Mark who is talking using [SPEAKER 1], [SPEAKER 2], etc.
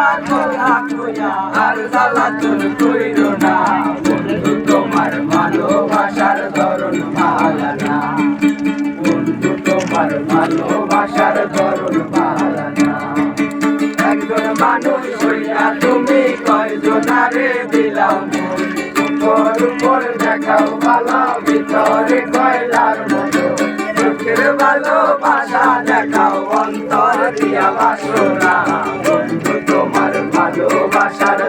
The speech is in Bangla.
[SPEAKER 1] কথা কইয়া আর জ্বালাতন কইরো না বন্ধু তোমার ভালোবাসার ধরন ভালো না বন্ধু তোমার ভালোবাসার ধরন ভালো না একজন মানুষ হইয়া তুমি কয়জনারে দিলাম উপর উপর দেখাও ভালো ভিতরে কয়লার মতো চোখের ভালোবাসা দেখাও অন্তর দিয়া বাসনা বন্ধু তোমার ভালোবাসার